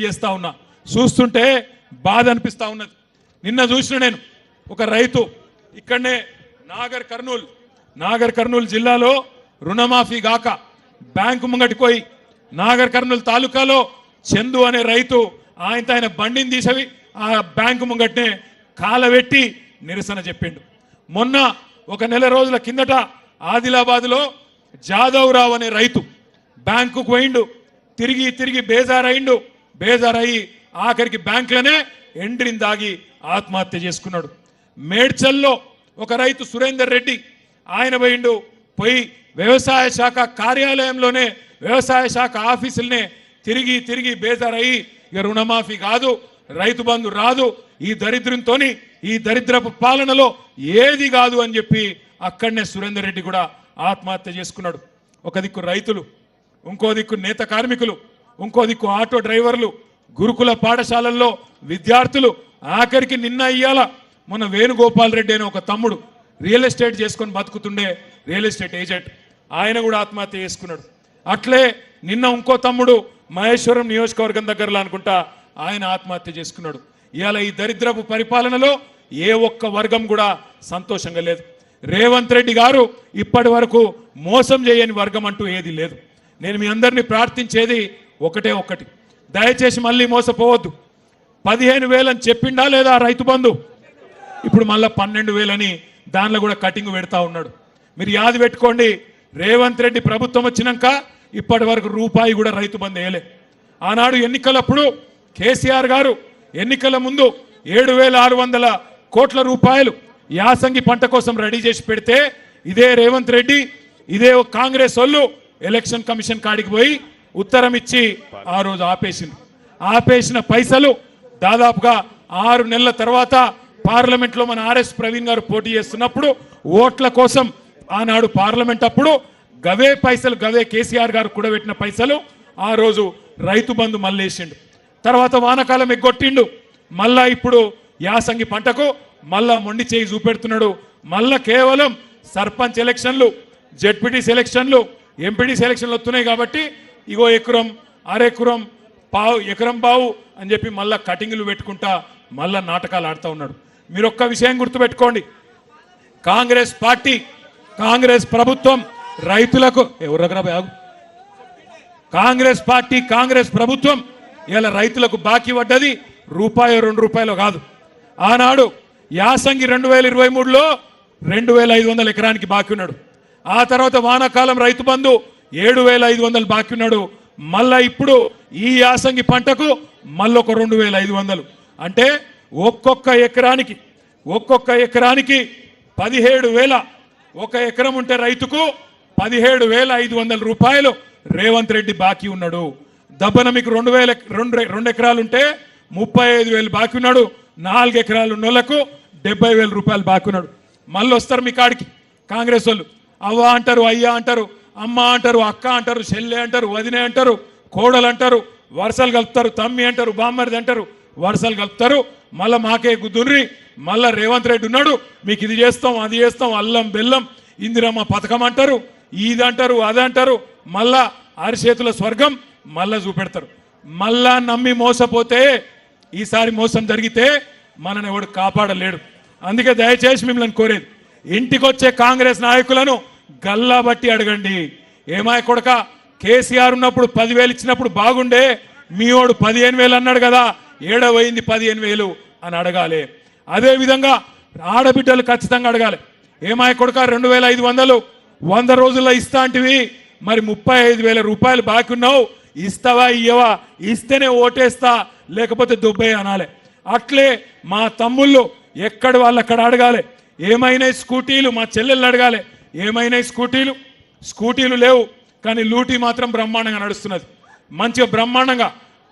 చేస్తా ఉన్నా చూస్తుంటే బాధ అనిపిస్తా ఉన్నది. నిన్న చూసిన నేను ఒక రైతు ఇక్కడనే నాగర్ కర్నూలు జిల్లాలో రుణమాఫీ గాక బ్యాంకు ముంగటికి పోయి నాగర్ కర్నూలు తాలూకాలో చందు అనే రైతు ఆయన బండిని తీసవి ఆ బ్యాంకు ముంగట్నే కాలబెట్టి నిరసన చెప్పిండు. మొన్న ఒక నెల రోజుల కిందట ఆదిలాబాద్లో జాదవ్ రావు అనే రైతు బ్యాంకుకు పోయిండు, తిరిగి బేజారయ్యి ఆఖరికి బ్యాంకులోనే ఎండ్రిని దాగి ఆత్మహత్య చేసుకున్నాడు. మేడ్చల్లో ఒక రైతు సురేందర్ రెడ్డి ఆయన పోయి వ్యవసాయ శాఖ కార్యాలయంలోనే వ్యవసాయ శాఖ ఆఫీసులనే తిరిగి బేజారయ్యి ఇక రుణమాఫీ కాదు, రైతు బంధు రాదు, ఈ దరిద్రంతోని ఈ దరిద్రపు పాలనలో ఏది కాదు అని చెప్పి అక్కడనే సురేందర్ రెడ్డి కూడా ఆత్మహత్య చేసుకున్నాడు. ఒక దిక్కు రైతులు, ఇంకో దిక్కు నేత కార్మికులు, ఇంకో దిక్కు ఆటో డ్రైవర్లు, గురుకుల పాఠశాలల్లో విద్యార్థులు, ఆఖరికి నిన్న ఇయ్యాల మొన్న వేణుగోపాల్ రెడ్డి అనే ఒక తమ్ముడు రియల్ ఎస్టేట్ చేసుకొని బతుకుతుండే రియల్ ఎస్టేట్ ఏజెంట్, ఆయన కూడా ఆత్మహత్య చేసుకున్నాడు. అట్లే నిన్న ఇంకో తమ్ముడు మహేశ్వరం నియోజకవర్గం దగ్గరలో అనుకుంటా ఆయన ఆత్మహత్య చేసుకున్నాడు. ఇవాళ ఈ దరిద్రపు పరిపాలనలో ఏ ఒక్క వర్గం కూడా సంతోషంగా లేదు. రేవంత్ రెడ్డి గారు ఇప్పటి వరకు మోసం చేయని వర్గం అంటూ ఏది లేదు. నేను మీ అందరినీ ప్రార్థించేది ఒకటి, దయచేసి మళ్ళీ మోసపోవద్దు. 15,000 అని చెప్పిండా లేదా రైతు బంధు? ఇప్పుడు మళ్ళీ 12,000 అని దానిలో కూడా కటింగ్ పెడతా ఉన్నాడు. మీరు యాది పెట్టుకోండి, రేవంత్ రెడ్డి ప్రభుత్వం వచ్చినాక ఇప్పటి వరకు రూపాయి కూడా రైతు బంధు వేయలే. ఆనాడు ఎన్నికలప్పుడు కేసీఆర్ గారు ఎన్నికల ముందు 7,600 కోట్ల రూపాయలు యాసంగి పంట కోసం రెడీ చేసి పెడితే ఇదే రేవంత్ రెడ్డి ఇదే కాంగ్రెస్ వాళ్ళు ఎలక్షన్ కమిషన్ కాడికి పోయి ఉత్తరం ఇచ్చి ఆ రోజు ఆపేసిన పైసలు దాదాపుగా 6 నెలల తర్వాత పార్లమెంట్లో మన ఆర్ఎస్ ప్రవీణ్ గారు పోటీ చేస్తున్నప్పుడు ఓట్ల కోసం ఆనాడు పార్లమెంట్ అప్పుడు గవే పైసలు గవే కేసీఆర్ గారు కూడబెట్టిన పైసలు ఆ రోజు రైతు బంధు మళ్ళేసిండు. తర్వాత వానకాలం ఎగ్గొట్టిండు, మళ్ళా ఇప్పుడు యాసంగి పంటకు మళ్ళా మొండి చేయి చూపెడుతున్నాడు. మళ్ళా కేవలం సర్పంచ్ ఎలక్షన్లు, జెడ్పీటీ సెలక్షన్లు, ఎంపీటీ సెలక్షన్లు వస్తున్నాయి కాబట్టి ఇగో ఎకరం అరెకరం పావు ఎకరం బావు అని చెప్పి మళ్ళా కటింగ్లు పెట్టుకుంటా మళ్ళా నాటకాలు ఆడుతూ ఉన్నాడు. మీరు ఒక్క విషయం గుర్తుపెట్టుకోండి, కాంగ్రెస్ పార్టీ కాంగ్రెస్ ప్రభుత్వం రైతులకు కాంగ్రెస్ పార్టీ కాంగ్రెస్ ప్రభుత్వం ఇలా రైతులకు బాకీ పడ్డది రూపాయో 2 రూపాయలు కాదు. ఆనాడు యాసంగి 2023లో 2,500 ఎకరానికి బాకీ ఉన్నాడు. ఆ తర్వాత వానాకాలం రైతు బంధు 7,500 బాకీ ఉన్నాడు. మళ్ళా ఇప్పుడు ఈ యాసంగి పంటకు మళ్ళొక 2,500 అంటే ఒక్కొక్క ఎకరానికి 17,000, ఒక ఎకరం ఉంటే రైతుకు 17,500 రూపాయలు రేవంత్ రెడ్డి బాకీ ఉన్నాడు. దబ్బన మీకు 2 ఎకరాలు ఉంటే 35,000 బాకీ ఉన్నాడు. 4 ఎకరాలు ఉన్నోళ్లకు 70,000 రూపాయలు బాకీ ఉన్నాడు. మళ్ళీ వస్తారు మీ కాడికి కాంగ్రెస్ వాళ్ళు, అవ్వ అంటారు, అయ్యా అంటారు, అమ్మ అంటారు, అక్క అంటారు, చెల్లె అంటారు, వదినే అంటారు, కోడలు అంటారు, వరుసలు కలుపుతారు, తమ్మి అంటారు, బామ్మరిది అంటారు, వరుసలు కలుపుతారు. మళ్ళీ మాకే గుద్దుర్రి, మళ్ళా రేవంత్ రెడ్డి ఉన్నాడు, మీకు ఇది చేస్తాం అది చేస్తాం, అల్లం బెల్లం ఇందిరమ్మ పథకం అంటారు, ఇది అంటారు అది అంటారు, మళ్ళా అరిచేతుల స్వర్గం మళ్ళా చూపెడతారు. మళ్ళా నమ్మి మోసపోతే ఈసారి మోసం జరిగితే మనని ఎవడు కాపాడలేడు. అందుకే దయచేసి మిమ్మల్ని కోరేది, ఇంటికొచ్చే కాంగ్రెస్ నాయకులను గల్లా బట్టి అడగండి. ఏమాయ కొడక కేసీఆర్ ఉన్నప్పుడు 10,000 ఇచ్చినప్పుడు బాగుండే, మీవాడు 15,000 అన్నాడు కదా, ఏడవైంది 15,000 అని అడగాలి. అదేవిధంగా ఆడబిడ్డలు ఖచ్చితంగా అడగాలి. ఏమాయ కొడక 2,500 100 రోజుల్లో ఇస్తా అంటివి, మరి 35,000 రూపాయలు బాకీ ఉన్నావు, ఇస్తావా ఇయ్యవా, ఇస్తేనే ఓటేస్తా లేకపోతే దుబ్బే అనాలి. అట్లే మా తమ్ముళ్ళు ఎక్కడ వాళ్ళు అక్కడ అడగాలి. ఏమైనా స్కూటీలు మా చెల్లెళ్ళు అడగాలి, ఏమైనా స్కూటీలు లేవు కానీ లూటీ మాత్రం బ్రహ్మాండంగా నడుస్తున్నది. మంచిగా బ్రహ్మాండంగా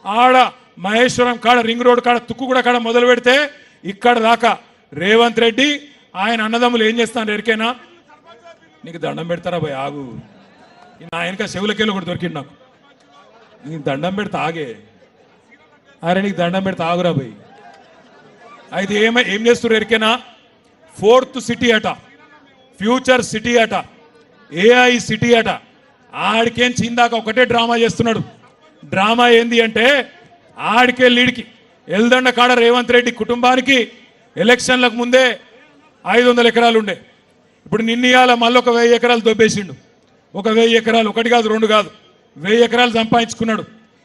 ఆడ మహేశ్వరం కాడ రింగ్ రోడ్ కాడ తుక్కుగూడ కాడ మొదలు పెడితే ఇక్కడ దాకా రేవంత్ రెడ్డి ఆయన అన్నదమ్ములు ఏం చేస్తాను ఎరికైనా, నీకు దండం పెడతారా భయ్ ఆగు, నా వెనక చెవులకెళ్ళి కూడా దొరికింది నాకు, నీకు దండం పెడతా ఆగే, అరే నీకు దండం పెడతా ఆగురా భయ్. అయితే ఏం చేస్తున్నారు ఎరికైనా, 4th సిటీ అట, ఫ్యూచర్ సిటీ అట, AI సిటీ అట, ఆడికేం చిందాక ఒకటే డ్రామా చేస్తున్నాడు. డ్రామా ఏంది అంటే ఆడికెళ్ళిడికి ఎల్దండ కాడ రేవంత్ రెడ్డి కుటుంబానికి ఎలక్షన్లకు ముందే 500 ఎకరాలు ఉండే. ఇప్పుడు నిన్నయాల మళ్ళీ ఒక 1000 ఎకరాలు దొబ్బేసిండు. ఒక 1000 ఎకరాలు, ఒకటి కాదు రెండు కాదు, 1000 ఎకరాలు సంపాదించుకున్నాడు.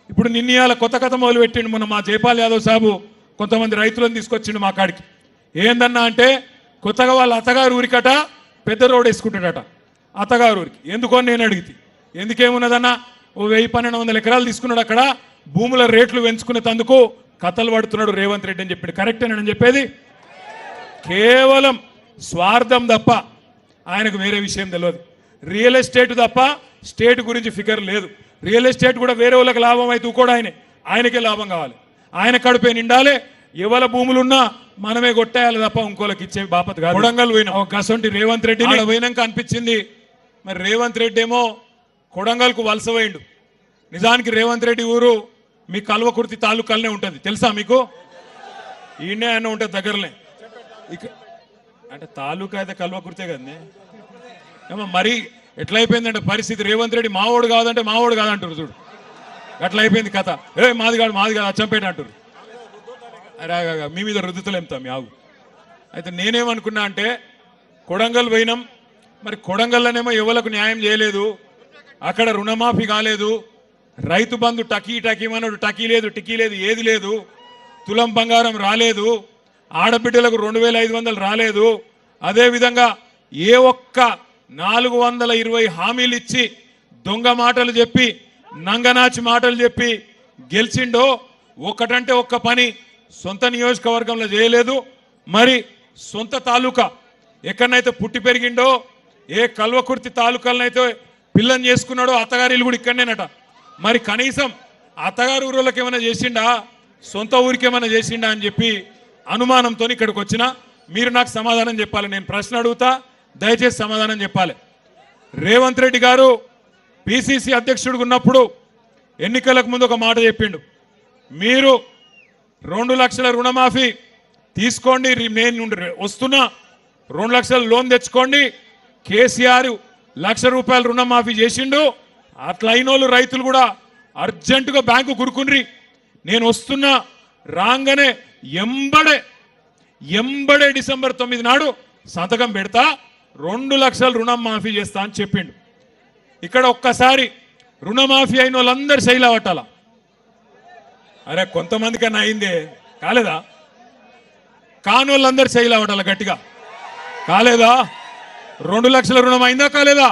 ఇప్పుడు నిన్నయాల కొత్త కథ మొదలు పెట్టిండు. మొన్న మా జైపాల్ యాదవ్ సాబు కొంతమంది రైతులను తీసుకొచ్చిండు మా కాడికి. ఏందన్నా అంటే కొత్తగా వాళ్ళ అత్తగారు ఊరికట పెద్ద రోడ్ వేసుకుంటాడట అత్తగారు ఊరికి. ఎందుకో నేను అడిగితే ఎందుకేమున్నదన్నా, ఓ 1000-1200 ఎకరాలు తీసుకున్నాడు. అక్కడ భూముల రేట్లు పెంచుకునేందుకు కథలు పడుతున్నాడు రేవంత్ రెడ్డి అని చెప్పాడు. కరెక్టేనని చెప్పేది. కేవలం స్వార్థం తప్ప ఆయనకు వేరే విషయం తెలియదు. రియల్ ఎస్టేట్ తప్ప స్టేట్ గురించి ఫిగర్ లేదు. రియల్ ఎస్టేట్ కూడా వేరే వాళ్ళకి లాభం అయితే కూడా ఆయనకే లాభం కావాలి. ఆయన కడుపే నిండాలి. ఎవల భూములున్నా మనమే కొట్టేయాలి తప్ప ఇంకోళ్ళకి ఇచ్చే బాపత్ కాదు. కొడంగల్ పోయినా గసంటి రేవంత్ రెడ్డి పోయినాక అనిపించింది మరి రేవంత్ రెడ్డి ఏమో కొడంగల్కు వలస పోయిండు. నిజానికి రేవంత్ రెడ్డి ఊరు మీ కల్వకుర్తి తాలూకాలనే ఉంటుంది, తెలుసా మీకు? ఈయనే అన్న ఉంటుంది దగ్గరనే. అంటే తాలూకా అయితే కల్వకుర్తే కదండి. ఏమో మరి ఎట్లా అయిపోయిందంటే పరిస్థితి, రేవంత్ రెడ్డి మావోడు కాదంటే మావోడు కాదంటారు చూడు. అట్లా అయిపోయింది కథ. మాది కాదు అచ్చంపేట అంటారు. అరే మీ మీద రుద్దుతలేంతా మీ ఆగు. అయితే నేనేమనుకున్నా అంటే కొడంగల్ పోయినాం, మరి కొడంగల్లోనేమో ఎవరికి న్యాయం చేయలేదు, అక్కడ రుణమాఫీ కాలేదు, రైతు బంధు టకీమన్నాడు, టకీ లేదు, టికీ లేదు, ఏది లేదు, తులం బంగారం రాలేదు, ఆడబిడ్డలకు 2500 రాలేదు. అదేవిధంగా ఏ ఒక్క 420 హామీలు ఇచ్చి దొంగ మాటలు చెప్పి నంగనాచి మాటలు చెప్పి గెలిచిండో ఒకటంటే ఒక్క పని సొంత నియోజకవర్గంలో చేయలేదు. మరి సొంత తాలూకా ఎక్కడనైతే పుట్టి పెరిగిండో, ఏ కల్వకుర్తి తాలూకాలనైతే పిల్లని చేసుకున్నాడో, అత్తగారి కూడా ఇక్కడనేనట. మరి కనీసం అత్తగారి ఊళ్ళకి ఏమైనా చేసిండా, సొంత ఊరికి ఏమైనా చేసిండా అని చెప్పి అనుమానంతో ఇక్కడికి వచ్చినా. మీరు నాకు సమాధానం చెప్పాలి. నేను ప్రశ్న అడుగుతా, దయచేసి సమాధానం చెప్పాలి. రేవంత్ రెడ్డి గారు పిసిసి అధ్యక్షుడు ఉన్నప్పుడు ఎన్నికలకు ముందు ఒక మాట చెప్పిండు, మీరు 2 లక్షల రుణమాఫీ తీసుకోండి, నేను వస్తున్నా 2 లక్షల లోన్ తెచ్చుకోండి. కేసీఆర్ 1,00,000 రూపాయలు రుణమాఫీ చేసిండు. అట్లా అయినోళ్ళు రైతులు కూడా అర్జెంటుగా బ్యాంకు కురుకుండ్రి, నేను వస్తున్నా, రాగానే ఎంబడే డిసెంబర్ 9 నాడు సంతకం పెడతా, 2 లక్షల రుణం మాఫీ చేస్తా అని చెప్పిండు. ఇక్కడ ఒక్కసారి రుణమాఫీ అయిన వాళ్ళందరూ శైలా పట్టాల. అరే కొంతమంది కన్నా అయిందే, కాలేదా? కాని వాళ్ళందరూ శైలా పట్టాల గట్టిగా. కాలేదా? 2 లక్షల రుణం అయిందా కాలేదా?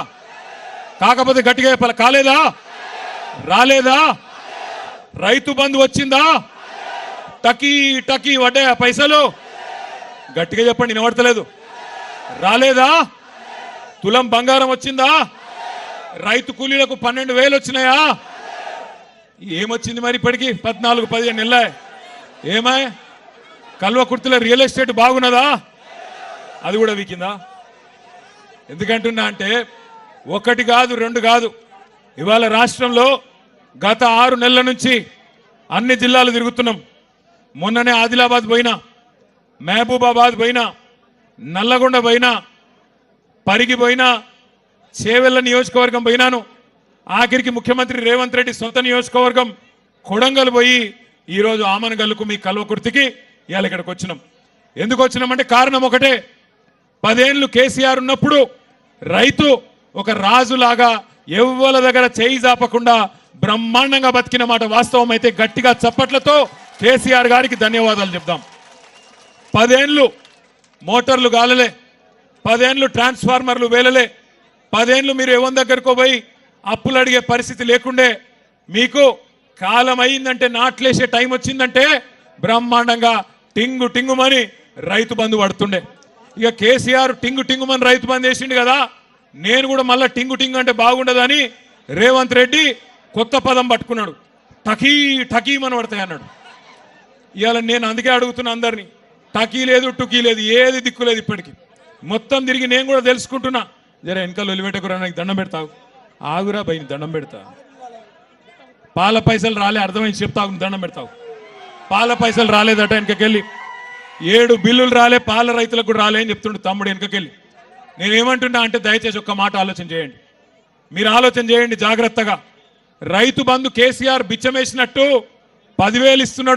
కాకపోతే గట్టిగా చెప్పాలి, కాలేదా? రాలేదా? రైతు బంధు వచ్చిందా? టకీ వడ్డాయా పైసలు? గట్టిగా చెప్పండి, వినబడతలేదు. రాలేదా? తులం బంగారం వచ్చిందా? రైతు కూలీలకు 12,000 వచ్చినాయా? ఏమొచ్చింది మరి ఇప్పటికి? 14-15 నెలలే. ఏమాయ్ కల్వకుర్తిలో రియల్ ఎస్టేట్ బాగున్నదా? అది కూడా వీకిందా? ఎందుకంటున్నా అంటే ఒకటి కాదు, 2 కాదు, ఇవాళ రాష్ట్రంలో గత 6 నెలల నుంచి అన్ని జిల్లాలు తిరుగుతున్నాం. మొన్ననే ఆదిలాబాద్ పోయినా, మహబూబాబాద్ పోయినా, నల్లగొండ పోయినా, పరిగి పోయినా, చేవెళ్ల నియోజకవర్గం పోయినాను. ఆఖరికి ముఖ్యమంత్రి రేవంత్ రెడ్డి సొంత నియోజకవర్గం కొడంగల్ పోయి ఈరోజు ఆమనగల్లుకు మీ కల్వకుర్తికి ఇవాళ ఇక్కడికి వచ్చినాం. ఎందుకు వచ్చినామంటే కారణం ఒకటే, 10 ఏళ్ళు కేసీఆర్ ఉన్నప్పుడు రైతు ఒక రాజులాగా ఎవ్వల దగ్గర చేయి జాపకుండా బ్రహ్మాండంగా బతికిన మాట వాస్తవం అయితే గట్టిగా చప్పట్లతో కేసీఆర్ గారికి ధన్యవాదాలు చెప్దాం. 10 ఏళ్ళు మోటార్లు గాలలే, 10 ఏళ్ళు ట్రాన్స్ఫార్మర్లు వేలలే, 10 ఏళ్ళు మీరు ఎవరి దగ్గరకు పోయి అప్పులు అడిగే పరిస్థితి లేకుండే. మీకు కాలం అయిందంటే, నాట్లేసే టైం వచ్చిందంటే బ్రహ్మాండంగా టింగుమని రైతు బంధు పడుతుండే. ఇక కేసీఆర్ టింగుమని రైతు బంధు వేసిండు కదా, నేను కూడా మళ్ళీ టింగు అంటే బాగుండదని రేవంత్ రెడ్డి కొత్త పదం పట్టుకున్నాడు, టకీమని పడతాయి అన్నాడు. ఇవాళ నేను అందుకే అడుగుతున్నా అందరినీ, టకీ లేదు, టుకీ లేదు, ఏది దిక్కులేదు. ఇప్పటికి మొత్తం తిరిగి నేను కూడా తెలుసుకుంటున్నా. జర వెనకాల ఒలిపెట్టకురా, నాకు దండం పెడతావు, ఆగురా భయ్ దండం పెడతా. పాల పైసలు రాలే, అర్థమైంది చెప్తావు, దండం పెడతావు. పాల పైసలు రాలేదట వెనకకెళ్ళి, 7 బిల్లులు రాలే, పాల రైతులకు కూడా రాలే అని చెప్తుండే తమ్ముడు వెనకకెళ్ళి. నేనేమంటున్నా అంటే దయచేసి ఒక్క మాట ఆలోచన చేయండి, మీరు ఆలోచన చేయండి జాగ్రత్తగా. రైతు బంధు కేసీఆర్ బిచ్చమేసినట్టు 10,000 ఇస్తున్నాడు.